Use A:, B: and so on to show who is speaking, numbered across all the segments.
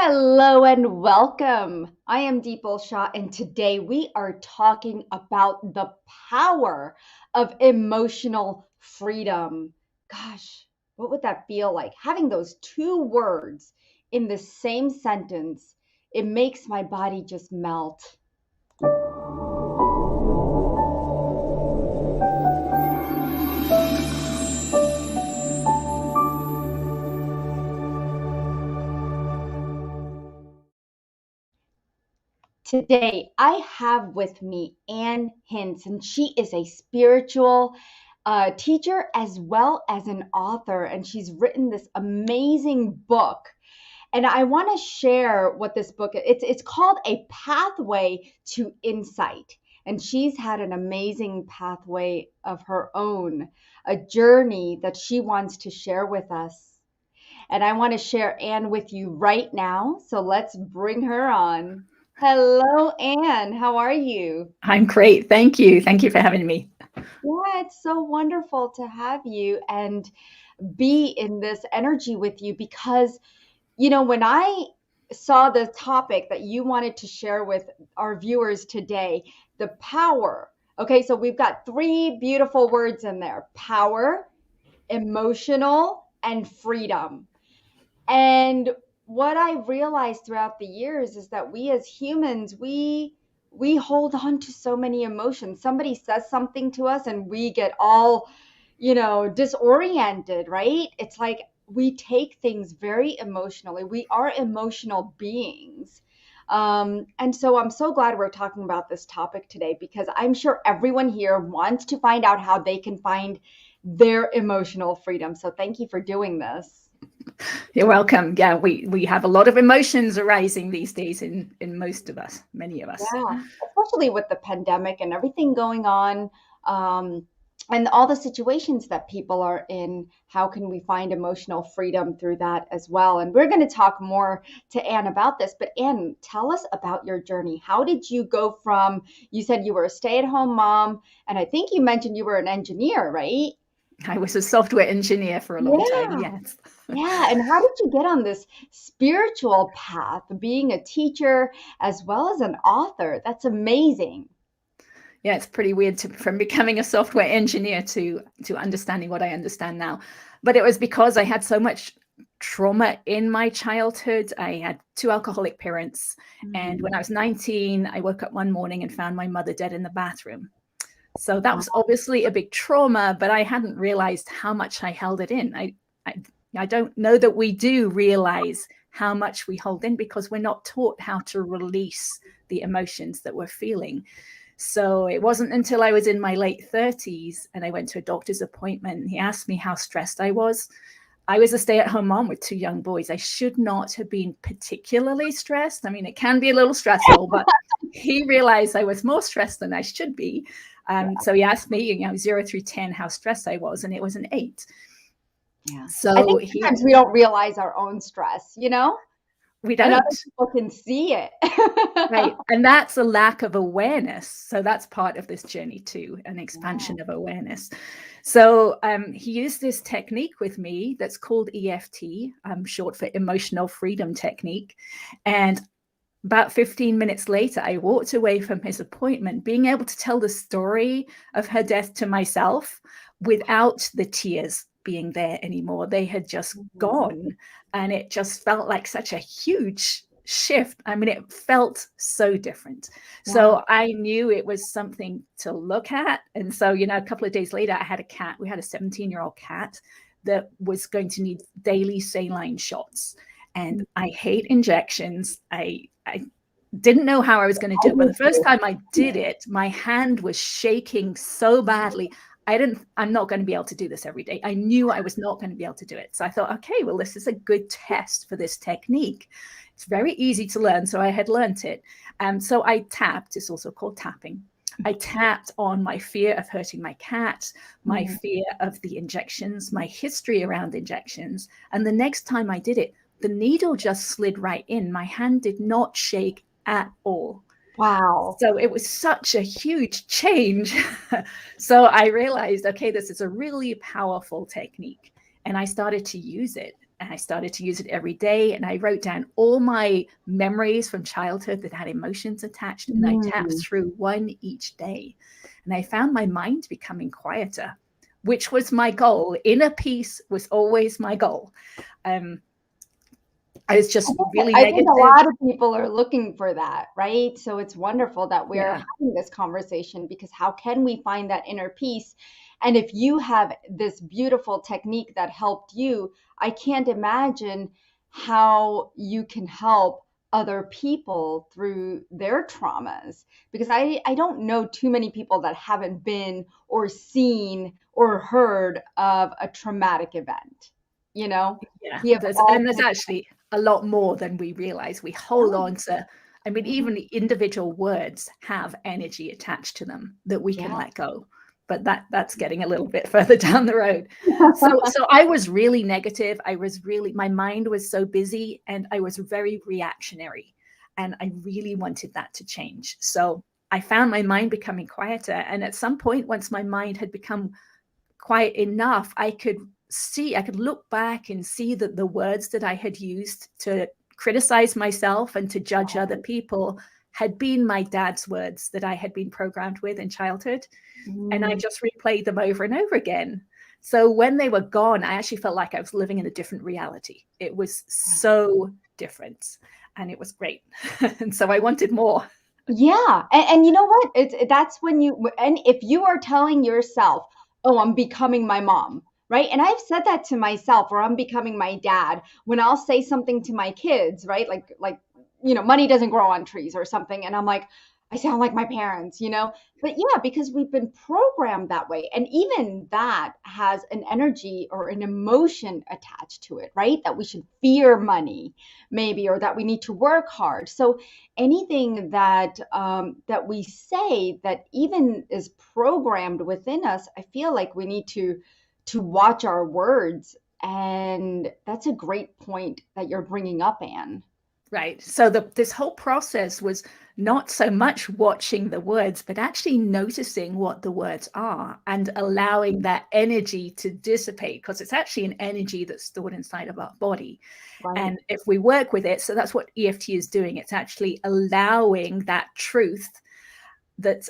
A: Hello and welcome. I am Deepal Shah, and today we are talking about the power of emotional freedom. Gosh, what would that feel like? Having those two words in the same sentence, it makes my body just melt. Today, I have with me Ann Hince, and she is a spiritual teacher as well as an author, and she's written this amazing book. And I want to share what this book is. It's called A Pathway to Insight. And she's had an amazing pathway of her own, a journey that she wants to share with us. And I want to share Anne with you right now. So let's bring her on. Hello, Anne. How are you?
B: I'm great. Thank you. Thank you for having me.
A: Yeah, it's so wonderful to have you and be in this energy with you because, when I saw the topic that you wanted to share with our viewers today, the power. Okay, so we've got three beautiful words in there: power, emotional, and freedom. And what I realized throughout the years is that we as humans, we hold on to so many emotions. Somebody says something to us and we get all, disoriented, right? It's like we take things very emotionally. We are emotional beings. And so I'm so glad we're talking about this topic today because I'm sure everyone here wants to find out how they can find their emotional freedom. So thank you for doing this.
B: You're welcome. Yeah, we have a lot of emotions arising these days in most of us, many of us.
A: Yeah, especially with the pandemic and everything going on, and all the situations that people are in. How can we find emotional freedom through that as well? And we're going to talk more to Anne about this. But Anne, tell us about your journey. How did you go from, you said you were a stay-at-home mom, and I think you mentioned you were an engineer, right?
B: I was a software engineer for a long time.
A: Yeah.
B: Yes.
A: Yeah, and how did you get on this spiritual path, being a teacher as well as an author? That's amazing.
B: Yeah, it's pretty weird from becoming a software engineer to understanding what I understand now. But it was because I had so much trauma in my childhood. I had two alcoholic parents, and when I was 19, I woke up one morning and found my mother dead in the bathroom. So that was obviously a big trauma, but I hadn't realized how much I held it in. I, I don't know that we do realize how much we hold in because we're not taught how to release the emotions that we're feeling. So it wasn't until I was in my late 30s and I went to a doctor's appointment. He asked me how stressed I was. I was a stay-at-home mom with two young boys. I should not have been particularly stressed. I mean, it can be a little stressful, but he realized I was more stressed than I should be. So he asked me, 0 through 10, how stressed I was, and it was an 8.
A: Yeah. I
B: So
A: think sometimes we don't realize our own stress,
B: we
A: and other
B: don't.
A: people can see it.
B: Right. And that's a lack of awareness. So that's part of this journey too, an
A: Yeah.
B: expansion of awareness. So he used this technique with me that's called EFT, short for emotional freedom technique. And about 15 minutes later, I walked away from his appointment being able to tell the story of her death to myself without the tears being there anymore. They had just
A: Mhm.
B: gone. And it just felt like such a huge shift. I mean, it felt so different.
A: Wow.
B: So I knew it was something to look at. And so, a couple of days later, I had a cat. We had a 17-year-old cat that was going to need daily saline shots. And I hate injections. I didn't know how I was going to
A: I
B: do it. But
A: do
B: the first
A: too.
B: time I did it, my hand was shaking so badly. I'm not going to be able to do this every day. I knew I was not going to be able to do it. So I thought, okay, well, this is a good test for this technique. It's very easy to learn. So I had learned it. So I tapped, it's also called tapping. I tapped on my fear of hurting my cat, my
A: Mhm.
B: fear of the injections, my history around injections. And the next time I did it, the needle just slid right in. My hand did not shake at all.
A: Wow.
B: So it was such a huge change. So I realized, okay, this is a really powerful technique. And I started to use it. and I started to use it every day. And I wrote down all my memories from childhood that had emotions attached, and I tapped through one each day. And I found my mind becoming quieter, which was my goal. Inner peace was always my goal. I was just really
A: I think a
B: negative.
A: lot of people are looking for that, right? So it's wonderful that we're having this conversation, because how can we find that inner peace? And if you have this beautiful technique that helped you, I can't imagine how you can help other people through their traumas, because I don't know too many people that haven't been or seen or heard of a traumatic event. You know,
B: Yeah,
A: we have all
B: there's actually a lot more than we realize. We hold on to, I mean, even the individual words have energy attached to them that we can let go. But that's getting a little bit further down the road. So I was really negative. My mind was so busy, and I was very reactionary, and I really wanted that to change. So I found my mind becoming quieter. And at some point, once my mind had become quiet enough, I could look back and see that the words that I had used to criticize myself and to judge other people had been my dad's words that I had been programmed with in childhood. And I just replayed them over and over again. So when they were gone, I actually felt like I was living in a different reality. It was so different, and it was great. And so I wanted more.
A: Yeah, and you know what? That's when and if you are telling yourself, "Oh, I'm becoming my mom," right? And I've said that to myself, or I'm becoming my dad, when I'll say something to my kids, right? Money doesn't grow on trees or something, and I'm like, I sound like my parents, you know? But yeah, because we've been programmed that way, and even that has an energy or an emotion attached to it, right? That we should fear money, maybe, or that we need to work hard. So anything that we say that even is programmed within us, I feel like we need to watch our words. And that's a great point that you're bringing up, Anne.
B: Right. So this whole process was not so much watching the words, but actually noticing what the words are and allowing that energy to dissipate, because it's actually an energy that's stored inside of our body.
A: Right.
B: And if we work with it, so that's what EFT is doing. It's actually allowing that truth, that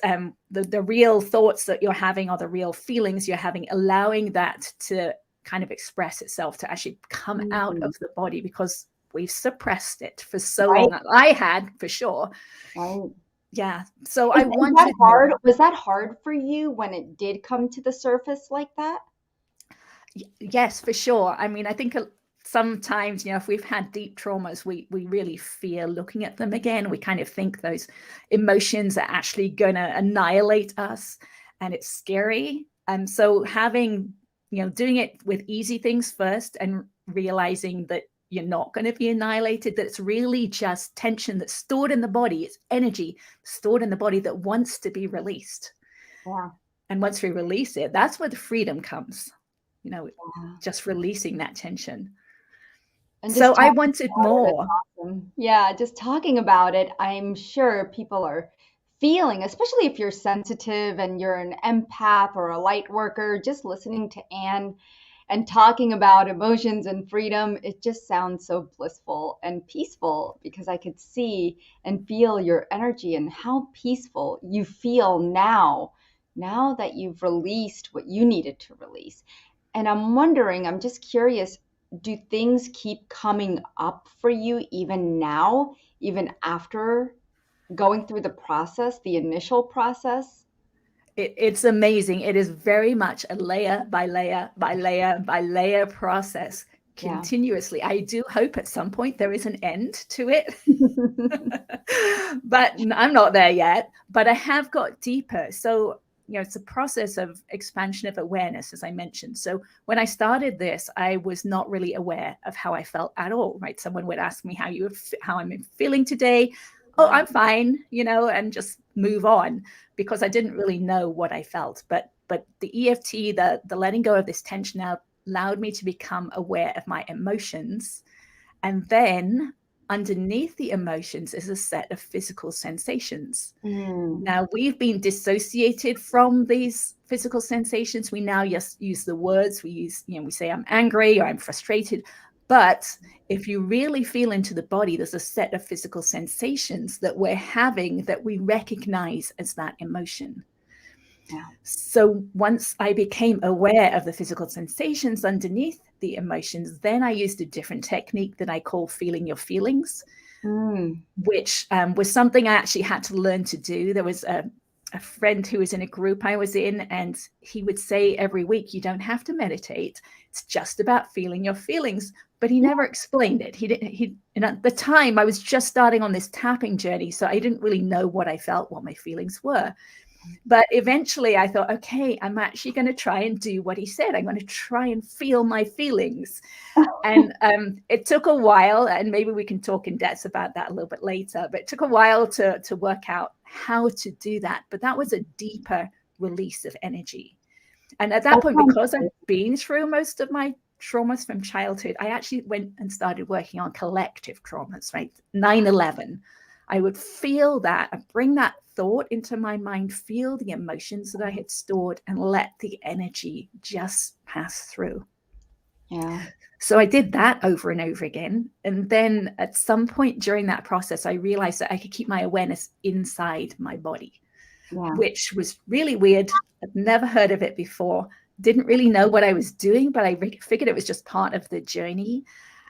B: the real thoughts that you're having, or the real feelings you're having, allowing that to kind of express itself, to actually come out of the body, because we've suppressed it for so long. I had, for sure.
A: Right.
B: Yeah. So I wanted
A: that hard.
B: more.
A: Was that hard for you when it did come to the surface like that?
B: Yes, for sure. I mean, I think sometimes, if we've had deep traumas, we really fear looking at them again. We kind of think those emotions are actually going to annihilate us, and it's scary. And so doing it with easy things first, and realizing that you're not going to be annihilated, that it's really just tension that's stored in the body. It's energy stored in the body that wants to be released.
A: Yeah.
B: And once we release it, that's where the freedom comes, just releasing that tension.
A: And
B: So I wanted more.
A: Awesome. Yeah, just talking about it, I'm sure people are feeling, especially if you're sensitive and you're an empath or a light worker, just listening to Anne and talking about emotions and freedom, it just sounds so blissful and peaceful, because I could see and feel your energy and how peaceful you feel now that you've released what you needed to release. And I'm just curious, do things keep coming up for you even now, even after going through the initial process?
B: It's amazing. It is very much a layer by layer by layer by layer process, continuously. I do hope at some point there is an end to it, but I'm not there yet. But I have got deeper. So, it's a process of expansion of awareness, as I mentioned. So when I started this, I was not really aware of how I felt at all, right? Someone would ask me how I'm feeling today. Oh, I'm fine, and just move on, because I didn't really know what I felt. But the EFT, the letting go of this tension out, allowed me to become aware of my emotions. And then underneath the emotions is a set of physical sensations. Now, we've been dissociated from these physical sensations. We now just use the words. We say I'm angry or I'm frustrated. But if you really feel into the body, there's a set of physical sensations that we're having that we recognize as that emotion.
A: Yeah.
B: So once I became aware of the physical sensations underneath the emotions, then I used a different technique that I call feeling your feelings, which was something I actually had to learn to do. There was a friend who was in a group I was in, and he would say every week, you don't have to meditate. It's just about feeling your feelings. But he never explained it. And at the time I was just starting on this tapping journey, so I didn't really know what I felt, what my feelings were. But eventually I thought, okay, I'm actually going to try and do what he said. I'm going to try and feel my feelings. And it took a while, and maybe we can talk in depth about that a little bit later, but it took a while to work out how to do that. But that was a deeper release of energy. And at that point, because I've been through most of my traumas from childhood, I actually went and started working on collective traumas, right? 9/11. I would feel that and bring that thought into my mind, feel the emotions that I had stored, and let the energy just pass through.
A: Yeah.
B: So I did that over and over again. And then at some point during that process, I realized that I could keep my awareness inside my body, which was really weird. I'd never heard of it before. Didn't really know what I was doing, but I figured it was just part of the journey.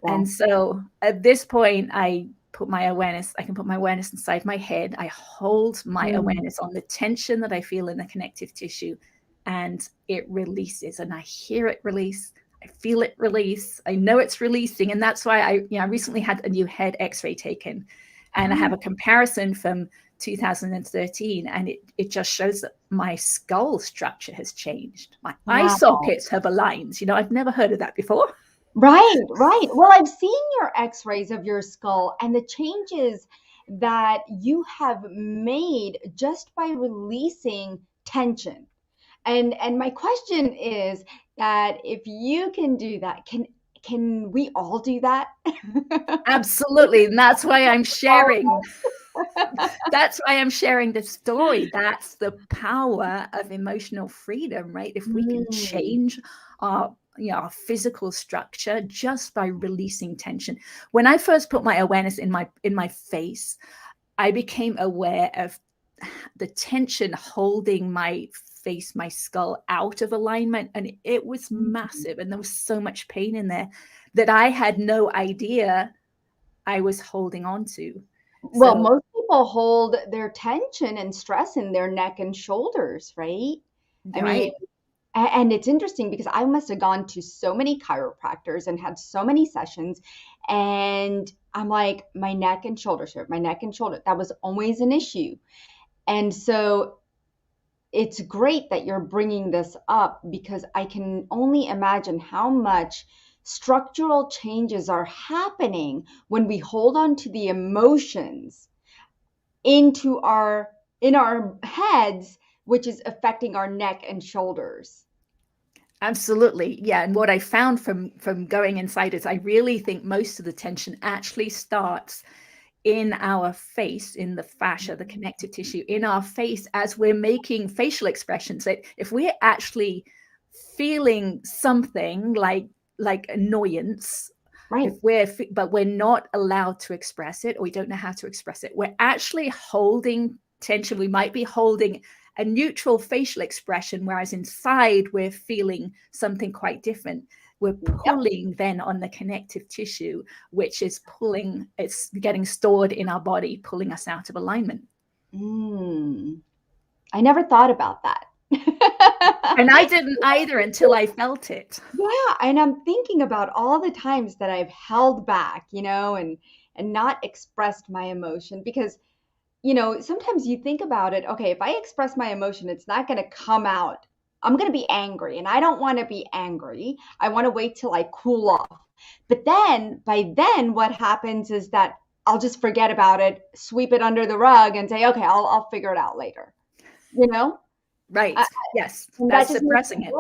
B: Yeah. And so at this point, I can put my awareness inside my head. I hold my awareness on the tension that I feel in the connective tissue, and it releases, and I hear it release. I feel it release. I know it's releasing. And that's why I recently had a new head x-ray taken, and I have a comparison from 2013, and it just shows that my skull structure has changed. My eye sockets have aligned. I've never heard of that before.
A: Right. Well, I've seen your x-rays of your skull and the changes that you have made just by releasing tension. And my question is that if you can do that, can we all do that?
B: Absolutely. And that's why I'm sharing. That's why I'm sharing this story. That's the power of emotional freedom, right? If we can change our physical structure just by releasing tension. When I first put my awareness in my face, I became aware of the tension holding my face, my skull out of alignment, and it was massive, and there was so much pain in there that I had no idea I was holding on to.
A: Well, most people hold their tension and stress in their neck and shoulders, right? I mean, and it's interesting because I must have gone to so many chiropractors and had so many sessions, and I'm like, my neck and shoulders hurt, my neck and shoulder. That was always an issue. And so it's great that you're bringing this up, because I can only imagine how much structural changes are happening when we hold on to the emotions in our heads, which is affecting our neck and shoulders.
B: Absolutely. Yeah. And what I found from going inside is I really think most of the tension actually starts in our face, in the fascia, the connective tissue, in our face, as we're making facial expressions. That if we're actually feeling something like annoyance,
A: right,
B: but we're not allowed to express it, or we don't know how to express it, we're actually holding tension. We might be holding a neutral facial expression, whereas inside we're feeling something quite different. We're pulling then on the connective tissue, which is it's getting stored in our body, pulling us out of alignment.
A: I never thought about that.
B: And I didn't either until I felt it.
A: Yeah, and I'm thinking about all the times that I've held back, and not expressed my emotion, because sometimes you think about it, okay, if I express my emotion, it's not going to come out. I'm going to be angry, and I don't want to be angry. I want to wait till I cool off. But then, by then, what happens is that I'll just forget about it, sweep it under the rug, and say, okay, I'll figure it out later.
B: Right. Yes. That's suppressing it.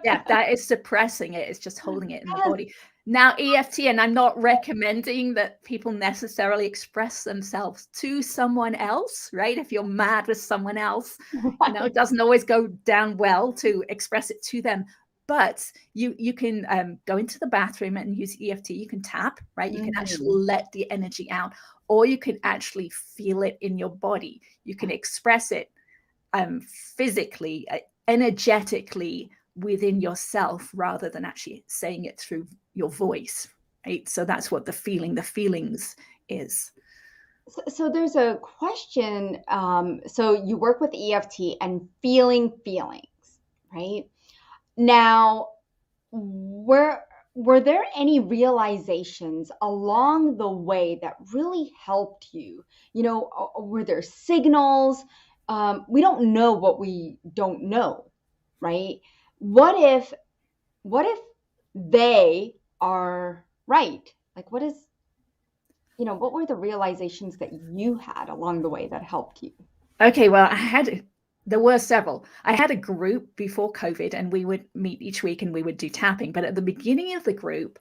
B: Yeah, that is suppressing it. It's just holding it in the body. Now, EFT, and I'm not recommending that people necessarily express themselves to someone else, right? If you're mad with someone else, it doesn't always go down well to express it to them. But you can go into the bathroom and use EFT. You can tap, right? You can actually
A: Mm.
B: let the energy out, or you can actually feel it in your body. You can express it physically, energetically within yourself, rather than actually saying it through your voice, right? So that's what the feelings is.
A: So there's a question. So you work with EFT and feeling feelings, right? Now, were were there any realizations along the way that really helped you? Were there signals? We don't know what we don't know, right? What if what if they are right? Like, what were the realizations that you had along the way that helped you?
B: Okay, well, there were several. I had a group before COVID, and we would meet each week and we would do tapping. But at the beginning of the group,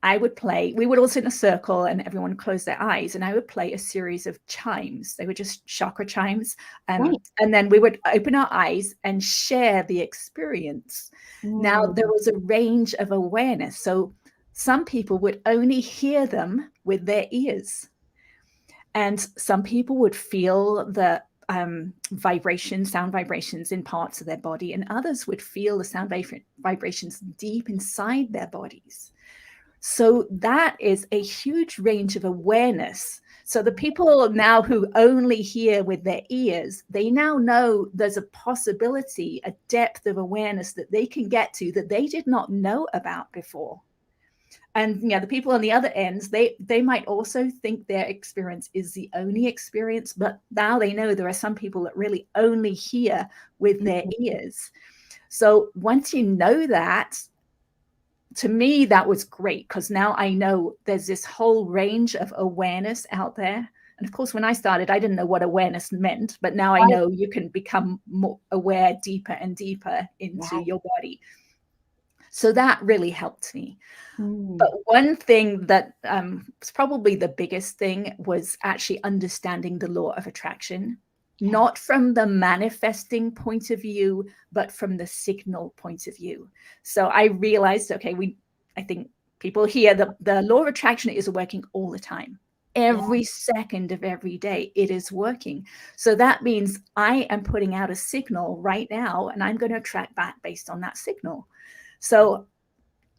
B: we would all sit in a circle and everyone close their eyes, and I would play a series of chimes. They were just chakra chimes.
A: Right.
B: And then we would open our eyes and share the experience. Now, there
A: Mm,
B: was a range of awareness. So some people would only hear them with their ears. And some people would feel the sound vibrations in parts of their body, and others would feel the sound vibrations deep inside their bodies. So that is a huge range of awareness. So the people now who only hear with their ears, they now know there's a possibility, a depth of awareness that they can get to that they did not know about before. And the people on the other ends, they might also think their experience is the only experience, but now they know there are some people that really only hear with their
A: mhm.
B: ears. So once you know that, to me, that was great, because now I know there's this whole range of awareness out there. And of course, when I started, I didn't know what awareness meant, but now I
A: Right.
B: know you can become more aware deeper and deeper into
A: Yes.
B: your body. So that really helped me. But
A: Mm,
B: one thing that was probably the biggest thing was actually understanding the law of attraction,
A: yeah.
B: not from the manifesting point of view, but from the signal point of view. So I realized, okay, I think people hear the law of attraction is working all the time.
A: Yeah.
B: Every second of every day, it is working. So that means I am putting out a signal right now, and I'm going to attract back based on that signal. So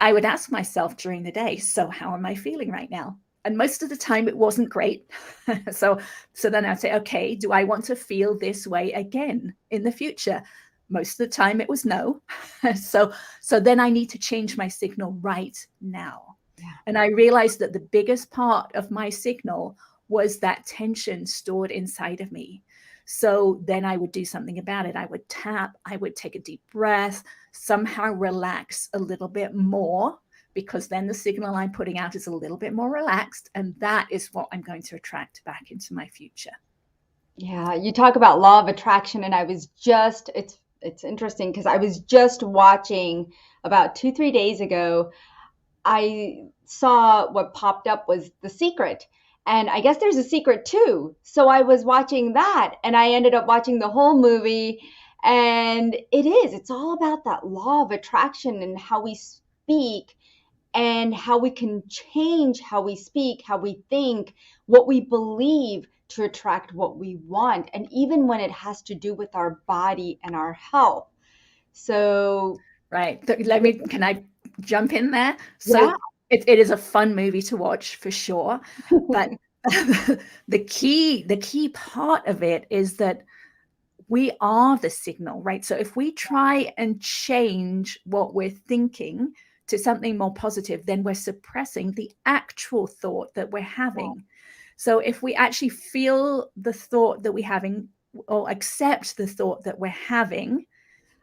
B: I would ask myself during the day, so how am I feeling right now? And most of the time it wasn't great. so then I'd say, okay, do I want to feel this way again in the future? Most of the time it was no. so then I need to change my signal right now.
A: Yeah.
B: And I realized that the biggest part of my signal was that tension stored inside of me. So then I would do something about it. I would tap, I would take a deep breath, somehow relax a little bit more, because then the signal I'm putting out is a little bit more relaxed. And that is what I'm going to attract back into my future.
A: Yeah, you talk about law of attraction, and it's interesting because I was just watching about 2, 3 days ago. I saw what popped up was The Secret, and I guess there's a secret too. So I was watching that, and I ended up watching the whole movie. And it's all about that law of attraction and how we speak and how we can change how we speak, how we think, what we believe to attract what we want, and even when it has to do with our body and our health. So,
B: Right. Can I jump in there?
A: yeah,
B: So it is a fun movie to watch for sure. But the key part of it is that we are the signal, right? So if we try and change what we're thinking to something more positive, then we're suppressing the actual thought that we're having. So if we actually feel the thought that we're having, or accept the thought that we're having,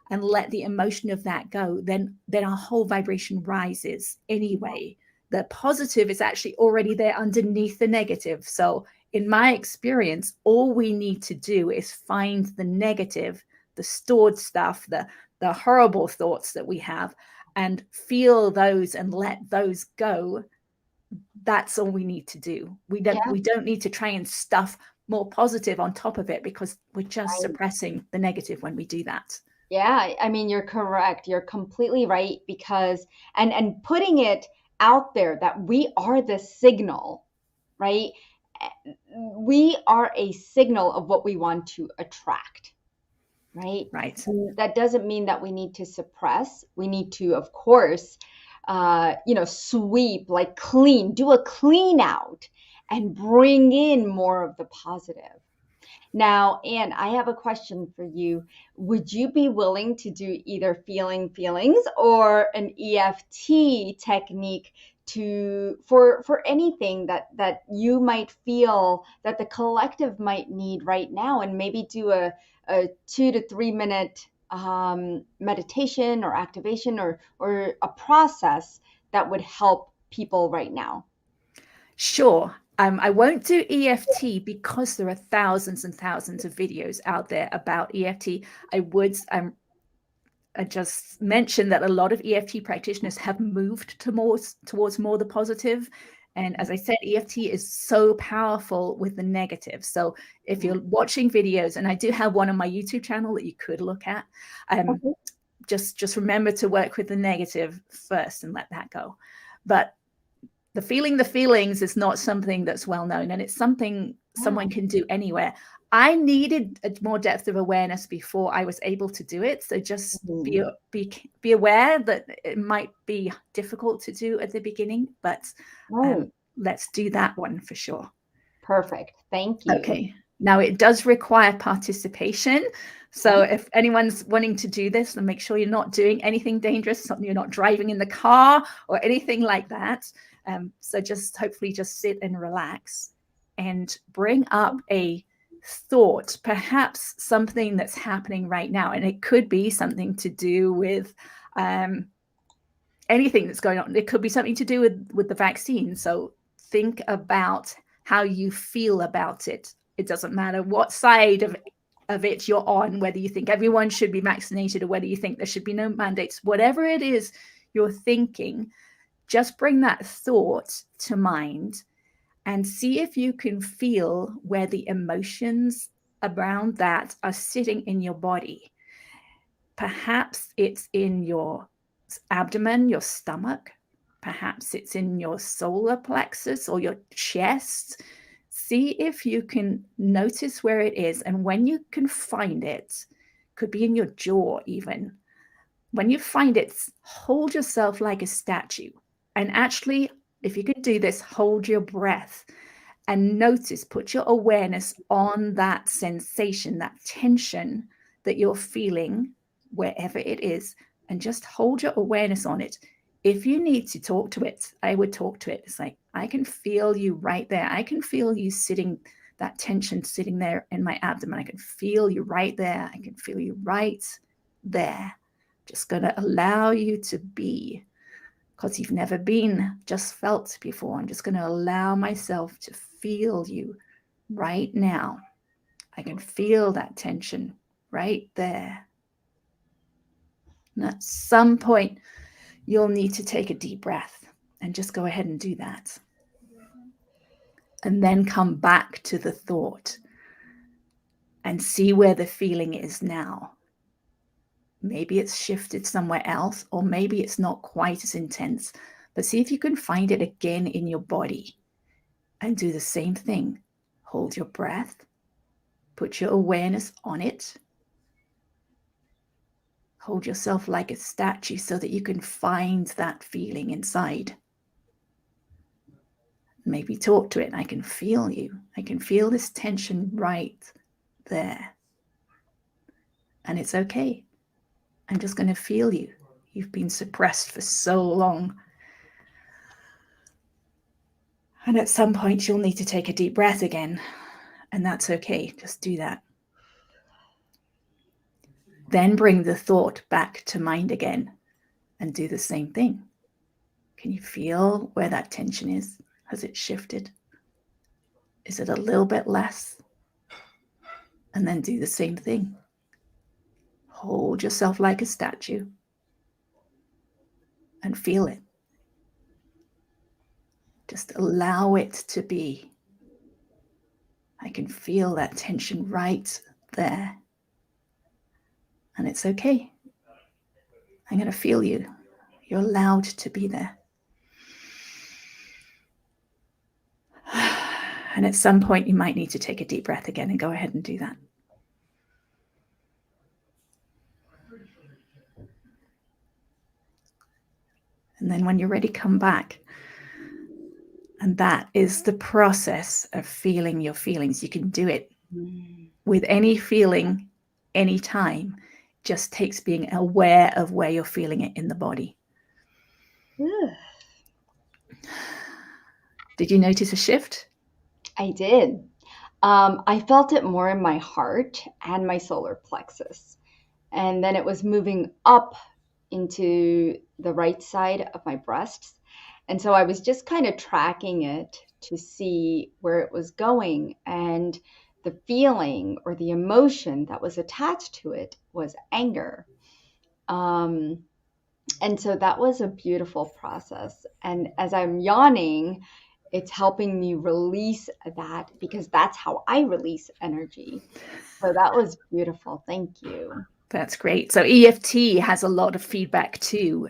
B: and let the emotion of that go, then our whole vibration rises anyway. The positive is actually already there underneath the negative. So in my experience, all we need to do is find the negative, the stored stuff, the horrible thoughts that we have, and feel those and let those go. That's all we need to do. we don't
A: yeah,
B: we don't need to try and stuff more positive on top of it, because we're just
A: right.
B: suppressing the negative when we do that.
A: Yeah, I mean, you're correct. You're completely right because and putting it out there that we are the signal, right? We are a signal of what we want to attract, right?
B: Right.
A: And that doesn't mean that we need to suppress. We need to, of course, sweep, like clean, do a clean out and bring in more of the positive. Now, Anne, I have a question for you. Would you be willing to do either feeling feelings or an EFT technique for anything that you might feel that the collective might need right now, and maybe do a 2 to 3 minute meditation or activation or a process that would help people right now?
B: Sure. I won't do EFT because there are thousands and thousands of videos out there about EFT. I just mentioned that a lot of EFT practitioners have moved towards more the positive. And as I said, EFT is so powerful with the negative. So if you're watching videos, and I do have one on my YouTube channel that you could look at,
A: Okay.
B: just remember to work with the negative first and let that go. But the feelings is not something that's well known, and it's something someone can do anywhere. I needed a more depth of awareness before I was able to do it. So just
A: Mhm.
B: be aware that it might be difficult to do at the beginning, but
A: Right.
B: let's do that one for sure.
A: Perfect. Thank you.
B: Okay. Now it does require participation. So
A: Okay.
B: if anyone's wanting to do this, then make sure you're not doing anything dangerous, you're not driving in the car or anything like that. So just hopefully just sit and relax and bring up a thought, perhaps something that's happening right now. And it could be something to do with anything that's going on. It could be something to do with the vaccine. So think about how you feel about it. It doesn't matter what side of it you're on, whether you think everyone should be vaccinated or whether you think there should be no mandates, whatever it is you're thinking, just bring that thought to mind and see if you can feel where the emotions around that are sitting in your body. Perhaps it's in your abdomen, your stomach. Perhaps it's in your solar plexus or your chest. See if you can notice where it is. And when you can find it, could be in your jaw even. When you find it, hold yourself like a statue. And actually, if you can do this, hold your breath and notice, put your awareness on that sensation, that tension that you're feeling wherever it is, and just hold your awareness on it. If you need to talk to it, I would talk to it. It's like, I can feel you right there. I can feel you sitting, that tension sitting there in my abdomen. I can feel you right there. I can feel you right there. Just going to allow you to be, because you've never been just felt before. I'm just going to allow myself to feel you right now. I can feel that tension right there. And at some point, you'll need to take a deep breath and just go ahead and do that. And then come back to the thought and see where the feeling is now. Maybe it's shifted somewhere else, or maybe it's not quite as intense, but see if you can find it again in your body and do the same thing. Hold your breath, put your awareness on it. Hold yourself like a statue so that you can find that feeling inside. Maybe talk to it. I can feel you. I can feel this tension right there. And it's okay. I'm just going to feel you. You've been suppressed for so long. And at some point, you'll need to take a deep breath again. And that's okay. Just do that. Then bring the thought back to mind again and do the same thing. Can you feel where that tension is? Has it shifted? Is it a little bit less? And then do the same thing. Hold yourself like a statue and feel it. Just allow it to be. I can feel that tension right there. And it's okay. I'm going to feel you. You're allowed to be there. And at some point, you might need to take a deep breath again and go ahead and do that. And then when you're ready, come back. And that is the process of feeling your feelings. You can do it with any feeling, anytime. Just takes being aware of where you're feeling it in the body. Did you notice a shift?
A: I did. I felt it more in my heart and my solar plexus. And then it was moving up into the right side of my breasts. And so I was just kind of tracking it to see where it was going. And the feeling or the emotion that was attached to it was anger. And so that was a beautiful process. And as I'm yawning, it's helping me release that because that's how I release energy. So that was beautiful. Thank you.
B: That's great. So EFT has a lot of feedback too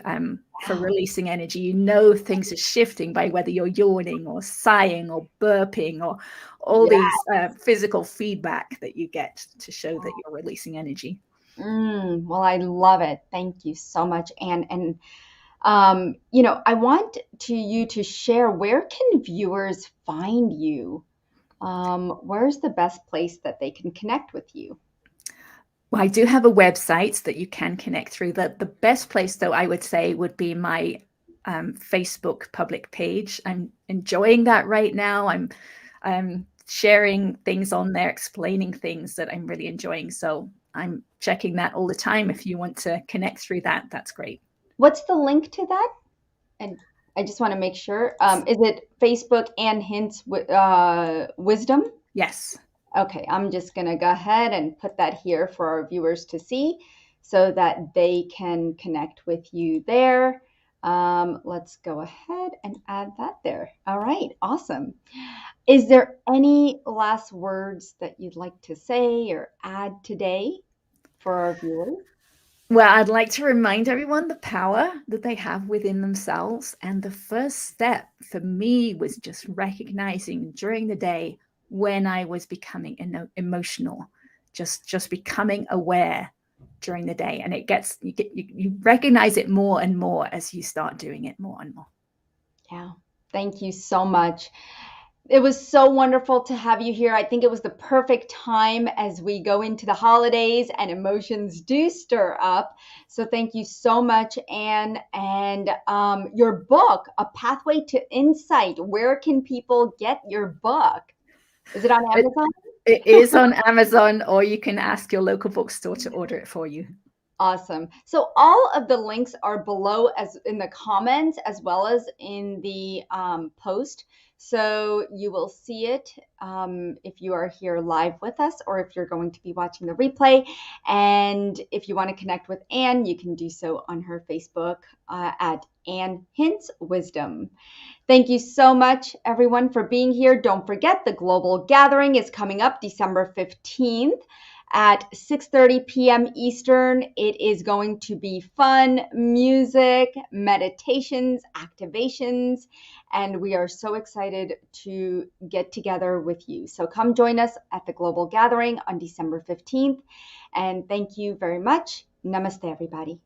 B: for releasing energy. You know things are shifting by whether you're yawning or sighing or burping or all these physical feedback that you get to show that you're releasing energy.
A: Well, I love it. Thank you so much, Anne. And I want you to share, where can viewers find you? Where's the best place that they can connect with you?
B: Well, I do have a website that you can connect through. The best place, though, I would say would be my Facebook public page. I'm enjoying that right now. I'm sharing things on there, explaining things that I'm really enjoying. So I'm checking that all the time. If you want to connect through that, that's great.
A: What's the link to that? And I just want to make sure. Is it Facebook Ann Hince Wisdom?
B: Yes.
A: Okay, I'm just going to go ahead and put that here for our viewers to see so that they can connect with you there. Let's go ahead and add that there. All right, awesome. Is there any last words that you'd like to say or add today for our viewers?
B: Well, I'd like to remind everyone the power that they have within themselves. And the first step for me was just recognizing during the day when I was becoming emotional, just becoming aware during the day. And you recognize it more and more as you start doing it more and more.
A: Yeah, thank you so much. It was so wonderful to have you here. I think it was the perfect time as we go into the holidays and emotions do stir up. So thank you so much, Anne. And your book, A Pathway to Insight, where can people get your book? Is it on Amazon?
B: It is on Amazon, or you can ask your local bookstore to order it for you.
A: Awesome. So all of the links are below as in the comments as well as in the post. So you will see it if you are here live with us or if you're going to be watching the replay. And if you want to connect with Anne, you can do so on her Facebook at Ann Hince Wisdom. Thank you so much, everyone, for being here. Don't forget, the global gathering is coming up December 15th. At 6:30 p.m. Eastern. It is going to be fun, music, meditations, activations, and we are so excited to get together with you. So come join us at the Global Gathering on December 15th. And thank you very much. Namaste, everybody.